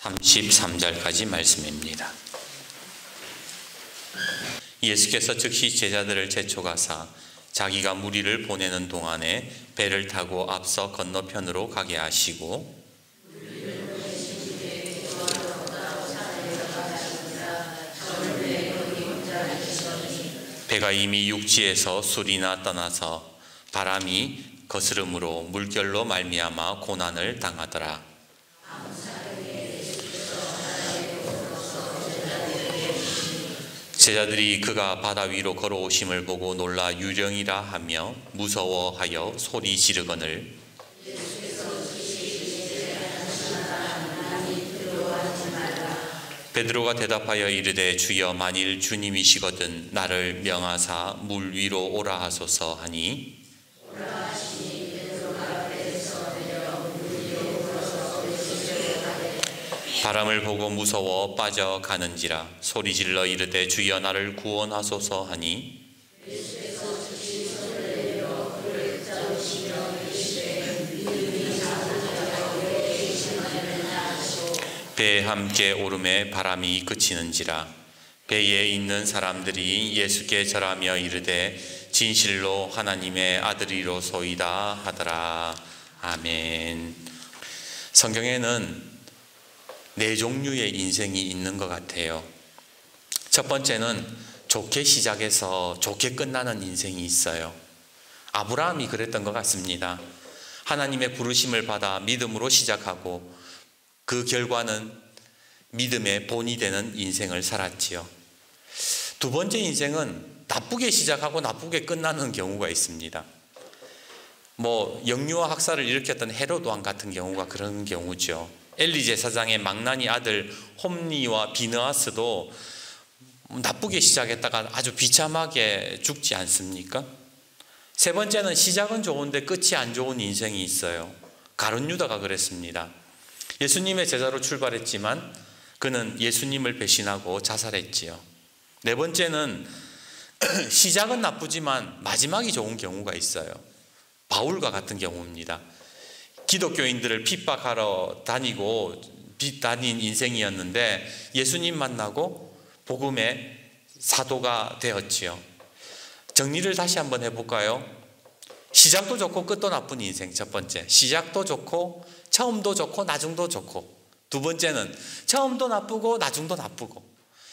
33절까지 말씀입니다. 예수께서 즉시 제자들을 재촉하사 자기가 무리를 보내는 동안에 배를 타고 앞서 건너편으로 가게 하시고 배가 이미 육지에서 술이나 떠나서 바람이 거스름으로 물결로 말미암아 고난을 당하더라. 제자들이 그가 바다 위로 걸어오심을 보고 놀라 유령이라 하며 무서워하여 소리 지르거늘 베드로가 대답하여 이르되 주여 만일 주님이시거든 나를 명하사 물 위로 오라 하소서 하니 바람을 보고 무서워 빠져가는지라 소리질러 이르되 주여 나를 구원하소서 하니 배에 함께 오름에 바람이 그치는지라 배에 있는 사람들이 예수께 절하며 이르되 진실로 하나님의 아들이로소이다 하더라. 아멘. 성경에는 네 종류의 인생이 있는 것 같아요. 첫 번째는 좋게 시작해서 좋게 끝나는 인생이 있어요. 아브라함이 그랬던 것 같습니다. 하나님의 부르심을 받아 믿음으로 시작하고 그 결과는 믿음의 본이 되는 인생을 살았지요. 두 번째 인생은 나쁘게 시작하고 나쁘게 끝나는 경우가 있습니다. 영유아 학살을 일으켰던 헤롯 왕 같은 경우가 그런 경우죠. 엘리 제사장의 망나니 아들 홈니와 비느하스도 나쁘게 시작했다가 아주 비참하게 죽지 않습니까? 세 번째는 시작은 좋은데 끝이 안 좋은 인생이 있어요. 가룟 유다가 그랬습니다. 예수님의 제자로 출발했지만 그는 예수님을 배신하고 자살했지요. 네 번째는 시작은 나쁘지만 마지막이 좋은 경우가 있어요. 바울과 같은 경우입니다. 기독교인들을 핍박하러 다닌 인생이었는데 예수님 만나고 복음의 사도가 되었지요. 정리를 다시 한번 해볼까요? 시작도 좋고 끝도 나쁜 인생. 첫 번째, 시작도 좋고 처음도 좋고 나중도 좋고. 두 번째는 처음도 나쁘고 나중도 나쁘고.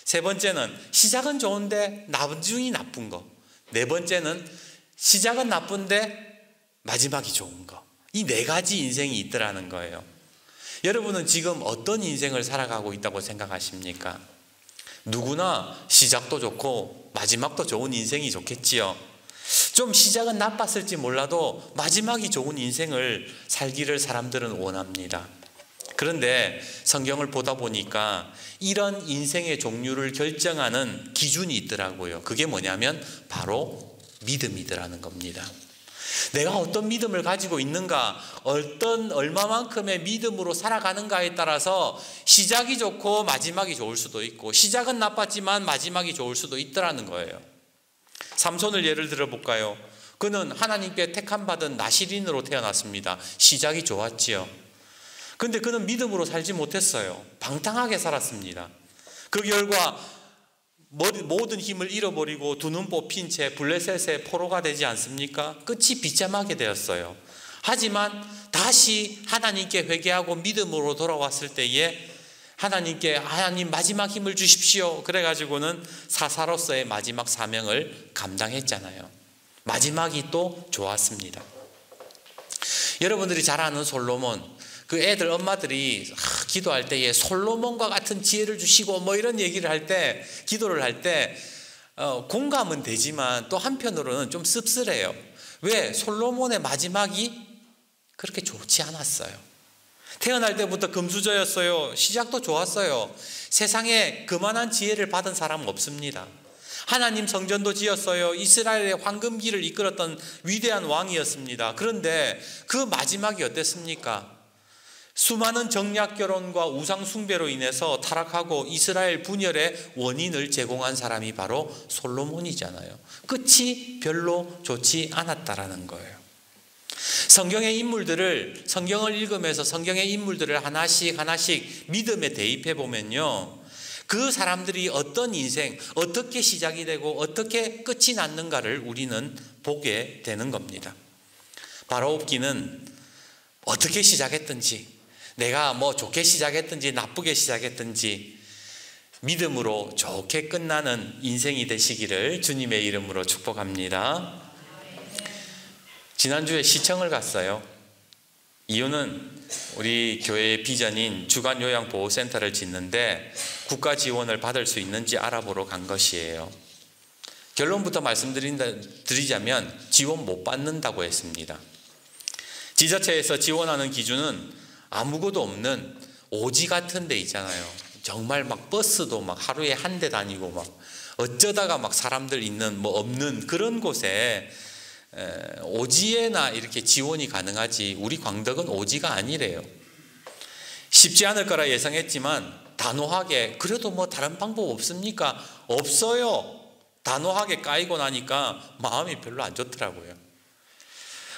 세 번째는 시작은 좋은데 나중이 나쁜 거. 네 번째는 시작은 나쁜데 마지막이 좋은 거. 이 네 가지 인생이 있더라는 거예요. 여러분은 지금 어떤 인생을 살아가고 있다고 생각하십니까? 누구나 시작도 좋고 마지막도 좋은 인생이 좋겠지요. 좀 시작은 나빴을지 몰라도 마지막이 좋은 인생을 살기를 사람들은 원합니다. 그런데 성경을 보다 보니까 이런 인생의 종류를 결정하는 기준이 있더라고요. 그게 뭐냐면 바로 믿음이더라는 겁니다. 내가 어떤 믿음을 가지고 있는가, 얼마만큼의 믿음으로 살아가는가에 따라서 시작이 좋고 마지막이 좋을 수도 있고, 시작은 나빴지만 마지막이 좋을 수도 있더라는 거예요. 삼손을 예를 들어 볼까요? 그는 하나님께 택함받은 나시린으로 태어났습니다. 시작이 좋았지요. 근데 그는 믿음으로 살지 못했어요. 방탕하게 살았습니다. 그 결과 모든 힘을 잃어버리고 두 눈 뽑힌 채 블레셋의 포로가 되지 않습니까? 끝이 비참하게 되었어요. 하지만 다시 하나님께 회개하고 믿음으로 돌아왔을 때에 하나님 마지막 힘을 주십시오. 그래가지고는 사사로서의 마지막 사명을 감당했잖아요. 마지막이 또 좋았습니다. 여러분들이 잘 아는 솔로몬, 그 애들 엄마들이 기도할 때에 솔로몬과 같은 지혜를 주시고 이런 얘기를 할 때, 기도를 할 때 공감은 되지만 또 한편으로는 좀 씁쓸해요. 왜? 솔로몬의 마지막이 그렇게 좋지 않았어요. 태어날 때부터 금수저였어요. 시작도 좋았어요. 세상에 그만한 지혜를 받은 사람은 없습니다. 하나님 성전도 지었어요. 이스라엘의 황금기를 이끌었던 위대한 왕이었습니다. 그런데 그 마지막이 어땠습니까? 수많은 정략 결혼과 우상 숭배로 인해서 타락하고 이스라엘 분열의 원인을 제공한 사람이 바로 솔로몬이잖아요. 끝이 별로 좋지 않았다라는 거예요. 성경의 인물들을, 성경을 읽으면서 성경의 인물들을 하나씩 하나씩 믿음에 대입해 보면요, 그 사람들이 어떤 인생, 어떻게 시작이 되고 어떻게 끝이 났는가를 우리는 보게 되는 겁니다. 바로옵기는 어떻게 시작했든지, 내가 뭐 좋게 시작했든지 나쁘게 시작했든지 믿음으로 좋게 끝나는 인생이 되시기를 주님의 이름으로 축복합니다. 지난주에 시청을 갔어요. 이유는 우리 교회의 비전인 주간요양보호센터를 짓는데 국가 지원을 받을 수 있는지 알아보러 간 것이에요. 결론부터 말씀드리자면 지원 못 받는다고 했습니다. 지자체에서 지원하는 기준은 아무것도 없는 오지 같은 데 있잖아요. 정말 막 버스도 막 하루에 한 대 다니고 막 어쩌다가 막 사람들 있는 뭐 없는 그런 곳에 오지에나 이렇게 지원이 가능하지, 우리 광덕은 오지가 아니래요. 쉽지 않을 거라 예상했지만 단호하게, 그래도 뭐 다른 방법 없습니까? 없어요. 단호하게 까이고 나니까 마음이 별로 안 좋더라고요.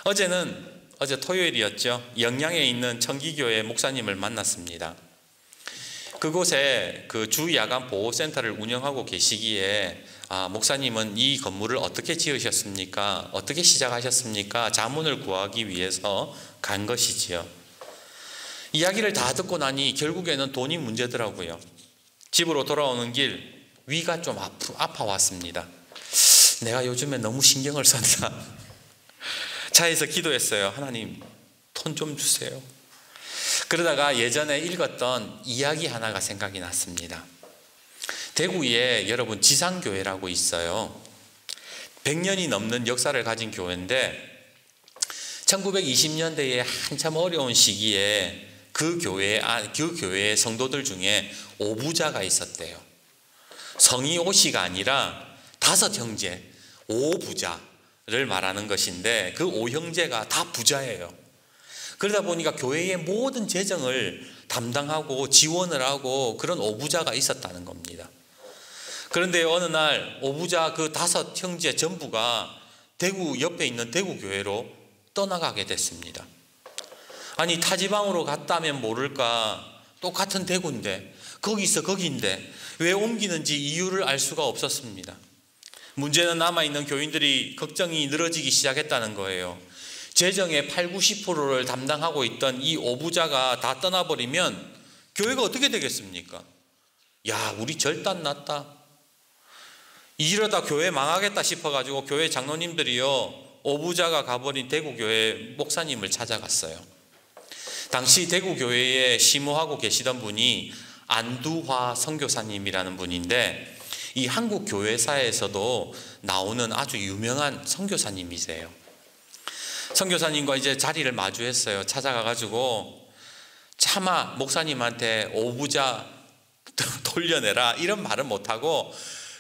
어제 토요일이었죠. 영양에 있는 청기교회 목사님을 만났습니다. 그곳에 그 주야간 보호센터를 운영하고 계시기에 목사님은 이 건물을 어떻게 지으셨습니까? 어떻게 시작하셨습니까? 자문을 구하기 위해서 간 것이지요. 이야기를 다 듣고 나니 결국에는 돈이 문제더라고요. 집으로 돌아오는 길 위가 좀 아파왔습니다. 내가 요즘에 너무 신경을 썼나? 차에서 기도했어요. 하나님, 돈 좀 주세요. 그러다가 예전에 읽었던 이야기 하나가 생각이 났습니다. 대구에 여러분 지상교회라고 있어요. 100년이 넘는 역사를 가진 교회인데 1920년대에 한참 어려운 시기에 그 교회의 성도들 중에 오부자가 있었대요. 성이 오씨가 아니라 5형제, 오부자를 말하는 것인데 그 5형제가 다 부자예요. 그러다 보니까 교회의 모든 재정을 담당하고 지원을 하고 그런 오부자가 있었다는 겁니다. 그런데 어느 날 오부자 그 5형제 전부가 대구 옆에 있는 대구교회로 떠나가게 됐습니다. 아니, 타지방으로 갔다면 모를까, 똑같은 대구인데 거기인데 왜 옮기는지 이유를 알 수가 없었습니다. 문제는 남아있는 교인들이 걱정이 늘어지기 시작했다는 거예요. 재정의 80~90%를 담당하고 있던 이 오부자가 다 떠나버리면 교회가 어떻게 되겠습니까? 야, 우리 절단 났다. 이러다 교회 망하겠다 싶어가지고 교회 장로님들이요, 오부자가 가버린 대구교회 목사님을 찾아갔어요. 당시 대구교회에 심호하고 계시던 분이 안두화 선교사님이라는 분인데 이 한국 교회사에서도 나오는 아주 유명한 선교사님이세요. 선교사님과 이제 자리를 마주했어요. 찾아가가지고 차마 목사님한테 오부자 돌려내라 이런 말은 못하고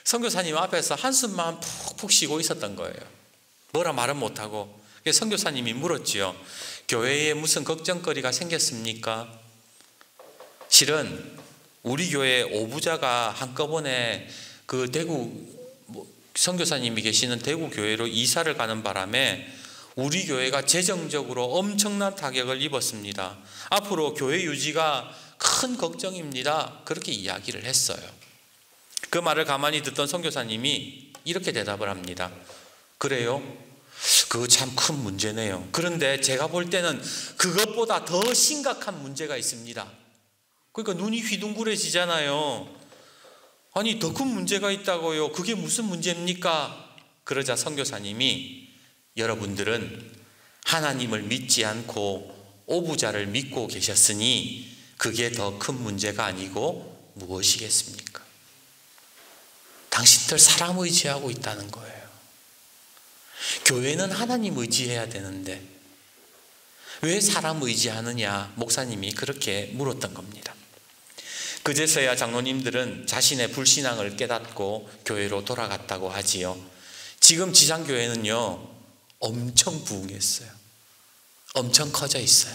선교사님 앞에서 한숨만 푹푹 쉬고 있었던 거예요. 뭐라 말은 못하고. 선교사님이 물었지요. 교회에 무슨 걱정거리가 생겼습니까? 실은 우리 교회 오부자가 한꺼번에 그 대구 선교사님이 계시는 대구 교회로 이사를 가는 바람에 우리 교회가 재정적으로 엄청난 타격을 입었습니다. 앞으로 교회 유지가 큰 걱정입니다. 그렇게 이야기를 했어요. 그 말을 가만히 듣던 선교사님이 이렇게 대답을 합니다. 그래요? 그거 참 큰 문제네요. 그런데 제가 볼 때는 그것보다 더 심각한 문제가 있습니다. 그러니까 눈이 휘둥그레지잖아요. 아니, 더 큰 문제가 있다고요. 그게 무슨 문제입니까? 그러자 선교사님이 여러분들은 하나님을 믿지 않고 오부자를 믿고 계셨으니 그게 더 큰 문제가 아니고 무엇이겠습니까? 당신들 사람 의지하고 있다는 거예요. 교회는 하나님 의지해야 되는데 왜 사람 의지하느냐? 목사님이 그렇게 물었던 겁니다. 그제서야 장로님들은 자신의 불신앙을 깨닫고 교회로 돌아갔다고 하지요. 지금 지상교회는요, 엄청 부흥했어요. 엄청 커져 있어요.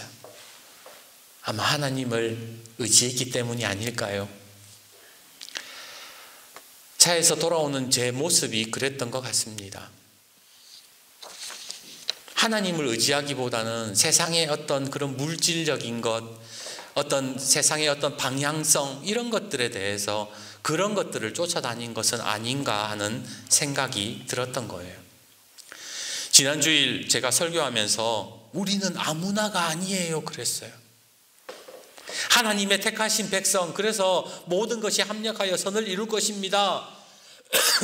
아마 하나님을 의지했기 때문이 아닐까요? 차에서 돌아오는 제 모습이 그랬던 것 같습니다. 하나님을 의지하기보다는 세상의 어떤 그런 물질적인 것, 어떤 세상의 어떤 방향성 이런 것들에 대해서 그런 것들을 쫓아다닌 것은 아닌가 하는 생각이 들었던 거예요. 지난 주일 제가 설교하면서 우리는 아무나가 아니에요 그랬어요. 하나님의 택하신 백성, 그래서 모든 것이 합력하여 선을 이룰 것입니다.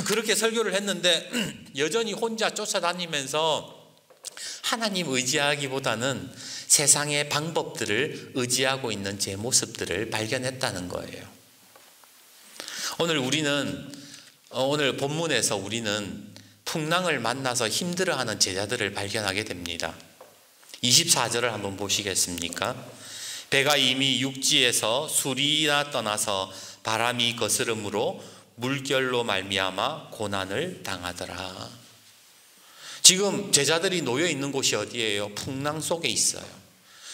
그렇게 설교를 했는데 여전히 혼자 쫓아다니면서 하나님 의지하기보다는 세상의 방법들을 의지하고 있는 제 모습들을 발견했다는 거예요. 오늘 본문에서 우리는 풍랑을 만나서 힘들어하는 제자들을 발견하게 됩니다. 24절을 한번 보시겠습니까? 배가 이미 육지에서 수리나 떠나서 바람이 거스름으로 물결로 말미암아 고난을 당하더라. 지금 제자들이 놓여 있는 곳이 어디예요? 풍랑 속에 있어요.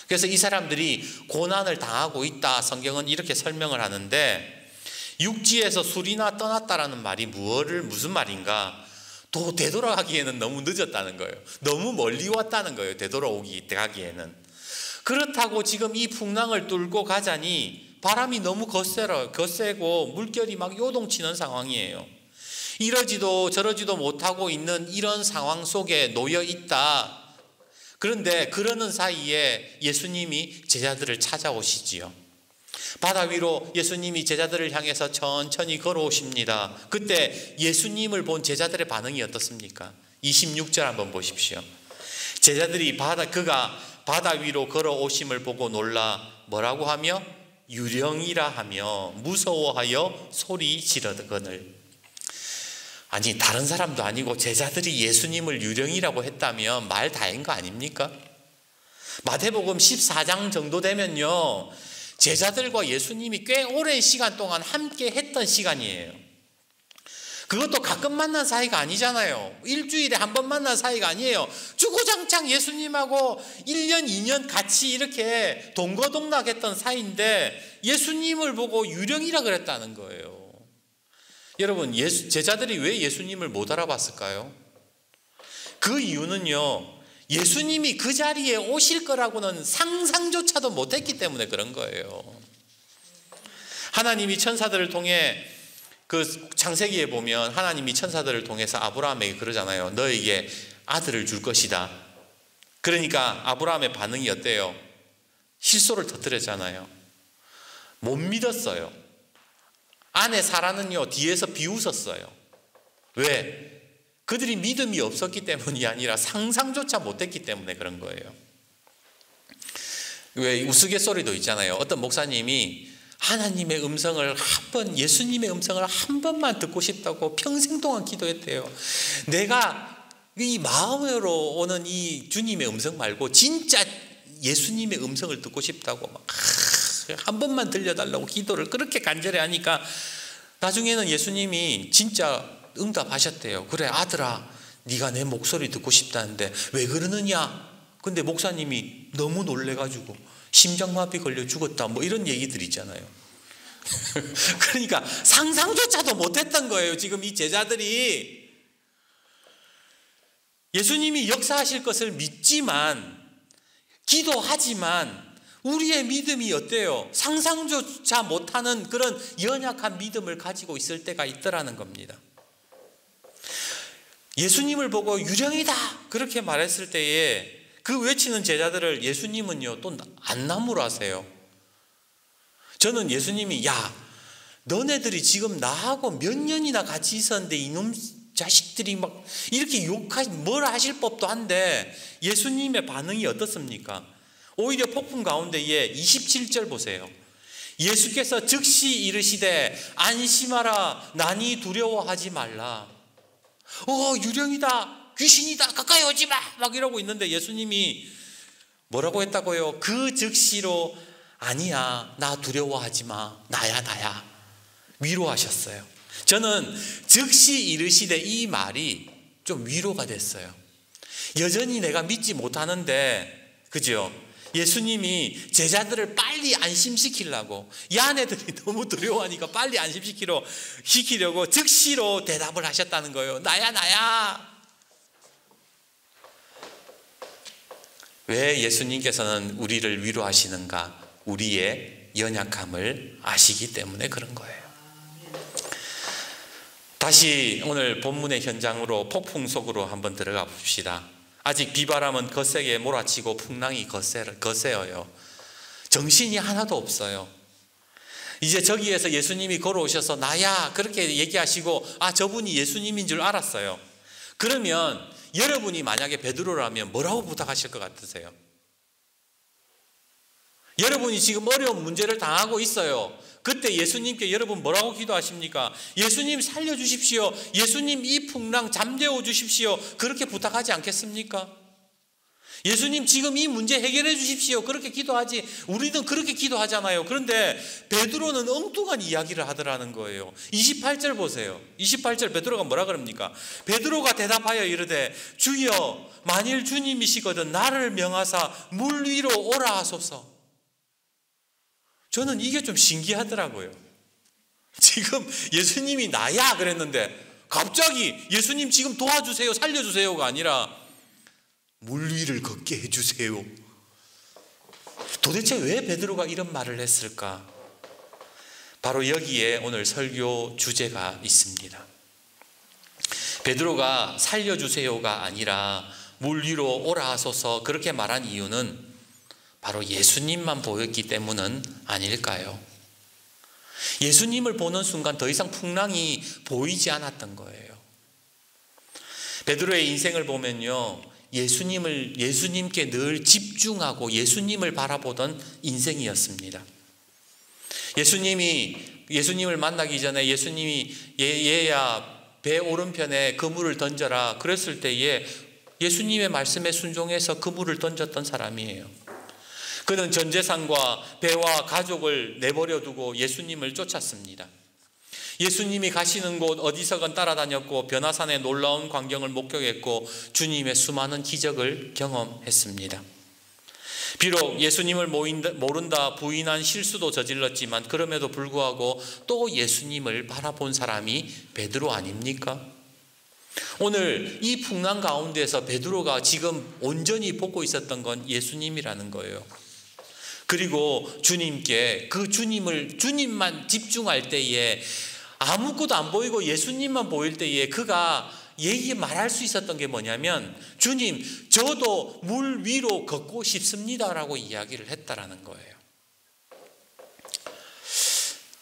그래서 이 사람들이 고난을 당하고 있다. 성경은 이렇게 설명을 하는데, 육지에서 수리나 떠났다라는 말이 무슨 말인가? 또 되돌아가기에는 너무 늦었다는 거예요. 너무 멀리 왔다는 거예요. 되돌아가기에는. 그렇다고 지금 이 풍랑을 뚫고 가자니 바람이 너무 거세고 물결이 막 요동치는 상황이에요. 이러지도 저러지도 못하고 있는 이런 상황 속에 놓여 있다. 그런데 그러는 사이에 예수님이 제자들을 찾아오시지요. 바다 위로 예수님이 제자들을 향해서 천천히 걸어오십니다. 그때 예수님을 본 제자들의 반응이 어떻습니까? 26절 한번 보십시오. 제자들이 그가 바다 위로 걸어오심을 보고 놀라 뭐라고 하며 유령이라 하며 무서워하여 소리 지르거늘. 아니, 다른 사람도 아니고 제자들이 예수님을 유령이라고 했다면 말 다인 거 아닙니까? 마태복음 14장 정도 되면요, 제자들과 예수님이 꽤 오랜 시간 동안 함께 했던 시간이에요. 그것도 가끔 만난 사이가 아니잖아요. 일주일에 한 번 만난 사이가 아니에요. 주구장창 예수님하고 1년, 2년 같이 이렇게 동거동락했던 사이인데 예수님을 보고 유령이라 그랬다는 거예요. 여러분, 제자들이 왜 예수님을 못 알아봤을까요? 그 이유는요, 예수님이 그 자리에 오실 거라고는 상상조차도 못했기 때문에 그런 거예요. 하나님이 천사들을 통해 그 창세기에 보면 하나님이 천사들을 통해서 아브라함에게 그러잖아요. 너에게 아들을 줄 것이다. 그러니까 아브라함의 반응이 어때요? 실소를 터뜨렸잖아요. 못 믿었어요. 아내 사라는요, 뒤에서 비웃었어요. 왜? 그들이 믿음이 없었기 때문이 아니라 상상조차 못했기 때문에 그런 거예요. 왜 우스갯소리도 있잖아요. 어떤 목사님이 하나님의 음성을 예수님의 음성을 한 번만 듣고 싶다고 평생 동안 기도했대요. 내가 이 마음으로 오는 이 주님의 음성 말고 진짜 예수님의 음성을 듣고 싶다고 막 한 번만 들려달라고 기도를 그렇게 간절히 하니까 나중에는 예수님이 진짜 응답하셨대요. 그래, 아들아, 네가 내 목소리 듣고 싶다는데 왜 그러느냐? 근데 목사님이 너무 놀래가지고 심장마비 걸려 죽었다, 뭐 이런 얘기들 있잖아요. 그러니까 상상조차도 못했던 거예요. 지금 이 제자들이 예수님이 역사하실 것을 믿지만, 기도하지만 우리의 믿음이 어때요? 상상조차 못하는 그런 연약한 믿음을 가지고 있을 때가 있더라는 겁니다. 예수님을 보고 유령이다 그렇게 말했을 때에 그 외치는 제자들을 예수님은요 또 안 나무라세요. 저는 예수님이 야, 너네들이 지금 나하고 몇 년이나 같이 있었는데 이놈 자식들이 막 이렇게 뭐라 하실 법도 한데 예수님의 반응이 어떻습니까? 오히려 폭풍 가운데에 27절 보세요. 예수께서 즉시 이르시되 안심하라, 나니 두려워하지 말라. 유령이다, 귀신이다, 가까이 오지 마, 막 이러고 있는데 예수님이 뭐라고 했다고요? 그 즉시로 아니야, 나 두려워하지 마, 나야 위로하셨어요. 저는 즉시 이르시되 이 말이 좀 위로가 됐어요. 여전히 내가 믿지 못하는데, 그죠? 예수님이 제자들을 빨리 안심시키려고, 이 아내들이 너무 두려워하니까 빨리 안심시키려고 즉시로 대답을 하셨다는 거예요. 나야. 왜 예수님께서는 우리를 위로하시는가? 우리의 연약함을 아시기 때문에 그런 거예요. 다시 오늘 본문의 현장으로 폭풍 속으로 한번 들어가 봅시다. 아직 비바람은 거세게 몰아치고 풍랑이 거세어요. 정신이 하나도 없어요. 이제 저기에서 예수님이 걸어오셔서 나야 그렇게 얘기하시고 저분이 예수님인 줄 알았어요. 그러면 여러분이 만약에 베드로라면 뭐라고 부탁하실 것 같으세요? 여러분이 지금 어려운 문제를 당하고 있어요. 그때 예수님께 여러분 뭐라고 기도하십니까? 예수님 살려주십시오. 예수님 이 풍랑 잠재워 주십시오. 그렇게 부탁하지 않겠습니까? 예수님 지금 이 문제 해결해 주십시오. 그렇게 기도하지. 우리는 그렇게 기도하잖아요. 그런데 베드로는 엉뚱한 이야기를 하더라는 거예요. 28절 보세요. 28절 베드로가 뭐라 그럽니까? 베드로가 대답하여 이르되 주여 만일 주님이시거든 나를 명하사 물 위로 오라 하소서. 저는 이게 좀 신기하더라고요. 지금 예수님이 나야 그랬는데 갑자기 예수님 지금 도와주세요, 살려주세요가 아니라 물 위를 걷게 해주세요. 도대체 왜 베드로가 이런 말을 했을까? 바로 여기에 오늘 설교 주제가 있습니다. 베드로가 살려주세요가 아니라 물 위로 오라 하소서 그렇게 말한 이유는 바로 예수님만 보였기 때문은 아닐까요? 예수님을 보는 순간 더 이상 풍랑이 보이지 않았던 거예요. 베드로의 인생을 보면요, 예수님께 늘 집중하고 예수님을 바라보던 인생이었습니다. 예수님을 만나기 전에 예수님이 얘야 배 오른편에 그물을 던져라 그랬을 때에 예수님의 말씀에 순종해서 그물을 던졌던 사람이에요. 그는 전 재산과 배와 가족을 내버려 두고 예수님을 쫓았습니다. 예수님이 가시는 곳 어디서건 따라다녔고 변화산의 놀라운 광경을 목격했고 주님의 수많은 기적을 경험했습니다. 비록 예수님을 모른다 부인한 실수도 저질렀지만 그럼에도 불구하고 또 예수님을 바라본 사람이 베드로 아닙니까? 오늘 이 풍랑 가운데서 베드로가 지금 온전히 보고 있었던 건 예수님이라는 거예요. 그리고 주님께 주님만 집중할 때에 아무것도 안 보이고 예수님만 보일 때에 그가 말할 수 있었던 게 뭐냐면 주님 저도 물 위로 걷고 싶습니다라고 이야기를 했다라는 거예요.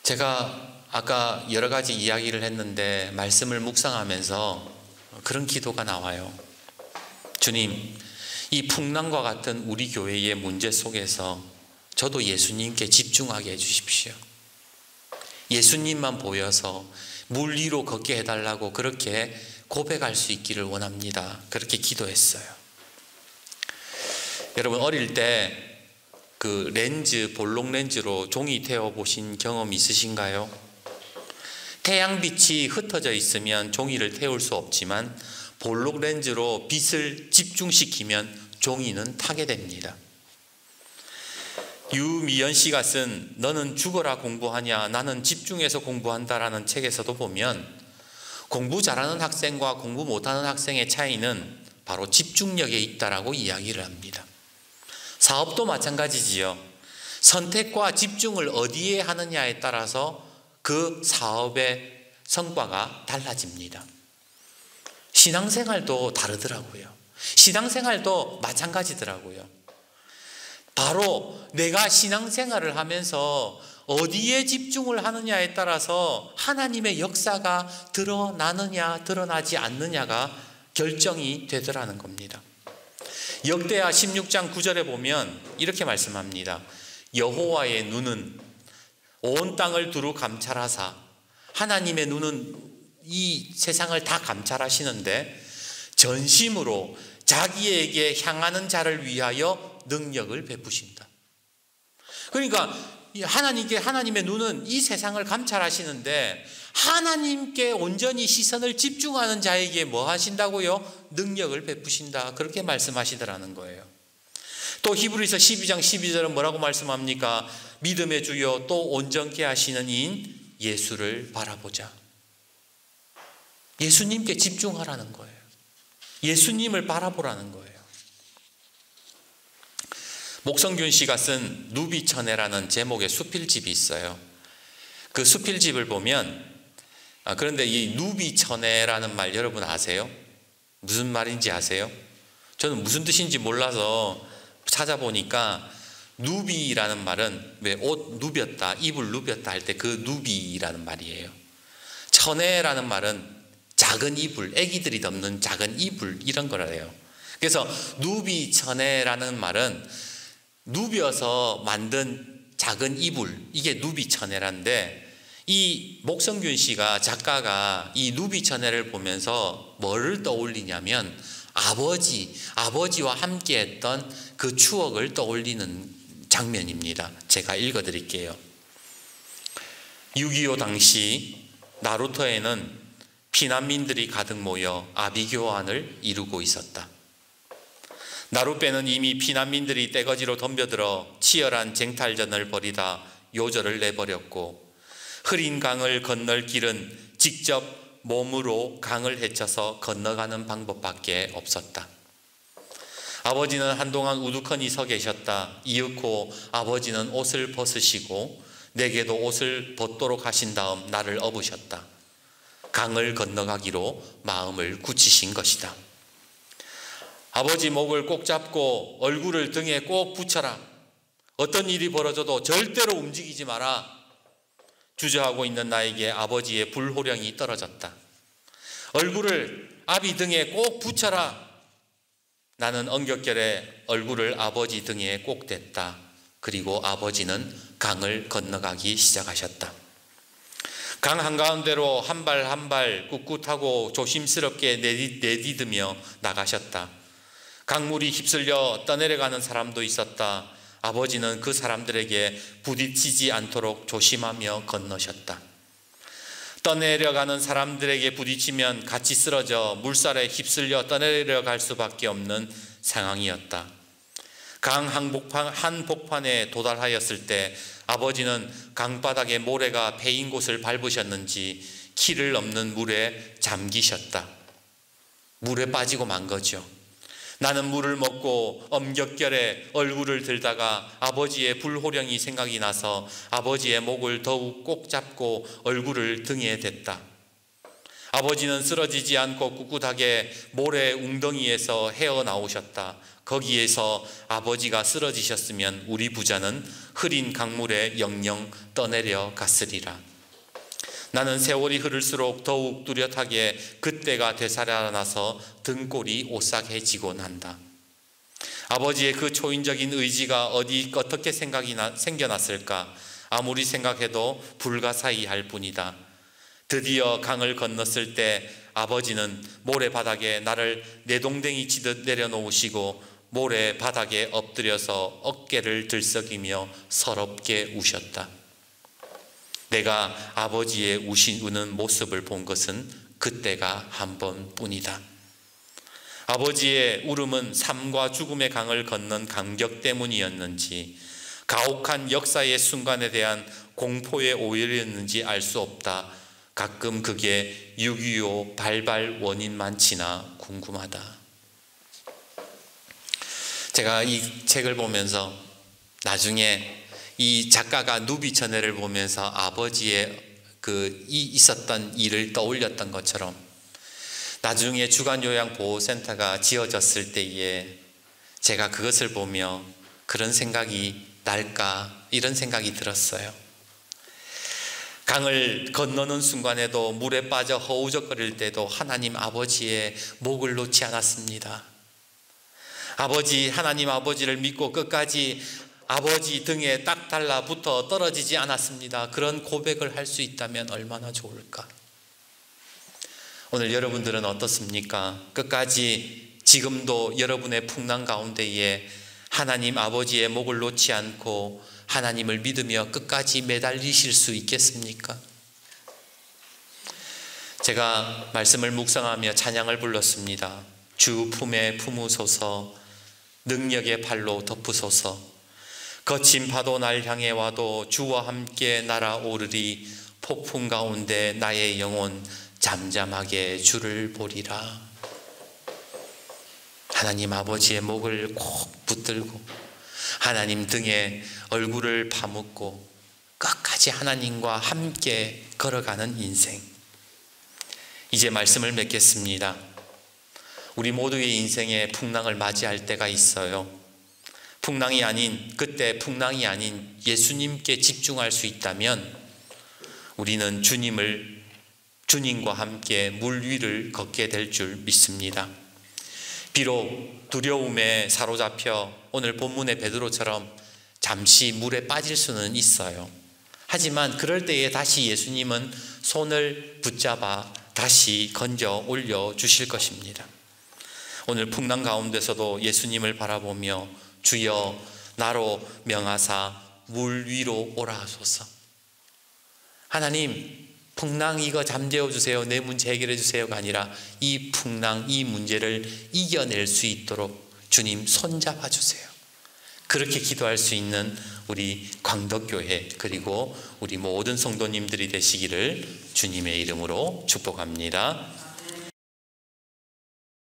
제가 아까 여러 가지 이야기를 했는데 말씀을 묵상하면서 그런 기도가 나와요. 주님, 이 풍랑과 같은 우리 교회의 문제 속에서 저도 예수님께 집중하게 해주십시오. 예수님만 보여서 물 위로 걷게 해달라고 그렇게 고백할 수 있기를 원합니다. 그렇게 기도했어요. 여러분 어릴 때 그 볼록 렌즈로 종이 태워보신 경험 있으신가요? 태양빛이 흩어져 있으면 종이를 태울 수 없지만 볼록 렌즈로 빛을 집중시키면 종이는 타게 됩니다. 유미연 씨가 쓴 너는 죽어라 공부하냐 나는 집중해서 공부한다라는 책에서도 보면 공부 잘하는 학생과 공부 못하는 학생의 차이는 바로 집중력에 있다라고 이야기를 합니다. 사업도 마찬가지지요. 선택과 집중을 어디에 하느냐에 따라서 그 사업의 성과가 달라집니다. 신앙생활도 다르더라고요. 신앙생활도 마찬가지더라고요. 바로 내가 신앙생활을 하면서 어디에 집중을 하느냐에 따라서 하나님의 역사가 드러나느냐 드러나지 않느냐가 결정이 되더라는 겁니다. 역대하 16장 9절에 보면 이렇게 말씀합니다. 여호와의 눈은 온 땅을 두루 감찰하사 하나님의 눈은 이 세상을 다 감찰하시는데 전심으로 자기에게 향하는 자를 위하여 능력을 베푸신다. 그러니까 하나님의 눈은 이 세상을 감찰하시는데 하나님께 온전히 시선을 집중하는 자에게 뭐 하신다고요? 능력을 베푸신다. 그렇게 말씀하시더라는 거예요. 또 히브리서 12장 12절은 뭐라고 말씀합니까? 믿음의 주여 또 온전케 하시는 이인 예수를 바라보자. 예수님께 집중하라는 거예요. 예수님을 바라보라는 거예요. 목성균 씨가 쓴 누비천해라는 제목의 수필집이 있어요. 그 수필집을 보면 그런데 이 누비천해라는 말 여러분 아세요? 무슨 말인지 아세요? 저는 무슨 뜻인지 몰라서 찾아보니까 누비라는 말은 왜 옷 누볐다, 이불 누볐다 할 때 그 누비라는 말이에요. 천해라는 말은 작은 이불, 애기들이 덮는 작은 이불 이런 거래요. 그래서 누비천해라는 말은 누벼서 만든 작은 이불, 이게 누비천해란데, 이 목성균 씨가 작가가 이 누비천해를 보면서 뭐를 떠올리냐면 아버지와 함께했던 그 추억을 떠올리는 장면입니다. 제가 읽어드릴게요. 6.25 당시 나루터에는 피난민들이 가득 모여 아비교환을 이루고 있었다. 나룻배는 이미 피난민들이 떼거지로 덤벼들어 치열한 쟁탈전을 벌이다 요절을 내버렸고, 흐린 강을 건널 길은 직접 몸으로 강을 헤쳐서 건너가는 방법밖에 없었다. 아버지는 한동안 우두커니 서 계셨다. 이윽고 아버지는 옷을 벗으시고 내게도 옷을 벗도록 하신 다음 나를 업으셨다. 강을 건너가기로 마음을 굳히신 것이다. 아버지 목을 꼭 잡고 얼굴을 등에 꼭 붙여라. 어떤 일이 벌어져도 절대로 움직이지 마라. 주저하고 있는 나에게 아버지의 불호령이 떨어졌다. 얼굴을 아비 등에 꼭 붙여라. 나는 엉겹결에 얼굴을 아버지 등에 꼭 댔다. 그리고 아버지는 강을 건너가기 시작하셨다. 강 한가운데로 한 발 한 발 꿋꿋하고 조심스럽게 내디디며 나가셨다. 강물이 휩쓸려 떠내려가는 사람도 있었다. 아버지는 그 사람들에게 부딪히지 않도록 조심하며 건너셨다. 떠내려가는 사람들에게 부딪히면 같이 쓰러져 물살에 휩쓸려 떠내려갈 수밖에 없는 상황이었다. 강 한복판에 도달하였을 때 아버지는 강바닥에 모래가 패인 곳을 밟으셨는지 키를 넘는 물에 잠기셨다. 물에 빠지고 만 거죠. 나는 물을 먹고 엄격결에 얼굴을 들다가 아버지의 불호령이 생각이 나서 아버지의 목을 더욱 꼭 잡고 얼굴을 등에 댔다. 아버지는 쓰러지지 않고 꿋꿋하게 모래 웅덩이에서 헤어나오셨다. 거기에서 아버지가 쓰러지셨으면 우리 부자는 흐린 강물에 영영 떠내려 갔으리라. 나는 세월이 흐를수록 더욱 뚜렷하게 그때가 되살아나서 등골이 오싹해지곤 한다. 아버지의 그 초인적인 의지가 어떻게 생겨났을까? 아무리 생각해도 불가사의할 뿐이다. 드디어 강을 건넜을 때 아버지는 모래바닥에 나를 내동댕이 치듯 내려놓으시고 모래바닥에 엎드려서 어깨를 들썩이며 서럽게 우셨다. 내가 아버지의 우는 모습을 본 것은 그때가 한 번뿐이다. 아버지의 울음은 삶과 죽음의 강을 건넌 감격 때문이었는지 가혹한 역사의 순간에 대한 공포의 오열이었는지 알 수 없다. 가끔 그게 6.25 발발 원인만치나 궁금하다. 제가 이 책을 보면서 나중에 이 작가가 누비천해를 보면서 아버지의 있었던 일을 떠올렸던 것처럼 나중에 주간요양보호센터가 지어졌을 때에 제가 그것을 보며 그런 생각이 날까 이런 생각이 들었어요. 강을 건너는 순간에도 물에 빠져 허우적거릴 때도 하나님 아버지의 목을 놓지 않았습니다. 하나님 아버지를 믿고 끝까지 아버지 등에 딱 달라붙어 떨어지지 않았습니다. 그런 고백을 할 수 있다면 얼마나 좋을까? 오늘 여러분들은 어떻습니까? 끝까지 지금도 여러분의 풍랑 가운데에 하나님 아버지의 목을 놓지 않고 하나님을 믿으며 끝까지 매달리실 수 있겠습니까? 제가 말씀을 묵상하며 찬양을 불렀습니다. 주 품에 품으소서, 능력의 팔로 덮으소서. 거친 파도 날 향해 와도 주와 함께 날아오르리. 폭풍 가운데 나의 영혼 잠잠하게 주를 보리라. 하나님 아버지의 목을 꼭 붙들고 하나님 등에 얼굴을 파묻고 끝까지 하나님과 함께 걸어가는 인생. 이제 말씀을 맺겠습니다. 우리 모두의 인생에 풍랑을 맞이할 때가 있어요. 그때 풍랑이 아닌 예수님께 집중할 수 있다면 우리는 주님과 함께 물 위를 걷게 될 줄 믿습니다. 비록 두려움에 사로잡혀 오늘 본문의 베드로처럼 잠시 물에 빠질 수는 있어요. 하지만 그럴 때에 다시 예수님은 손을 붙잡아 다시 건져 올려 주실 것입니다. 오늘 풍랑 가운데서도 예수님을 바라보며 주여 나로 명하사 물 위로 오라 하소서. 하나님, 풍랑 이거 잠재워 주세요, 내 문제 해결해 주세요가 아니라 이 풍랑, 이 문제를 이겨낼 수 있도록 주님 손잡아 주세요. 그렇게 기도할 수 있는 우리 광덕교회 그리고 우리 모든 성도님들이 되시기를 주님의 이름으로 축복합니다.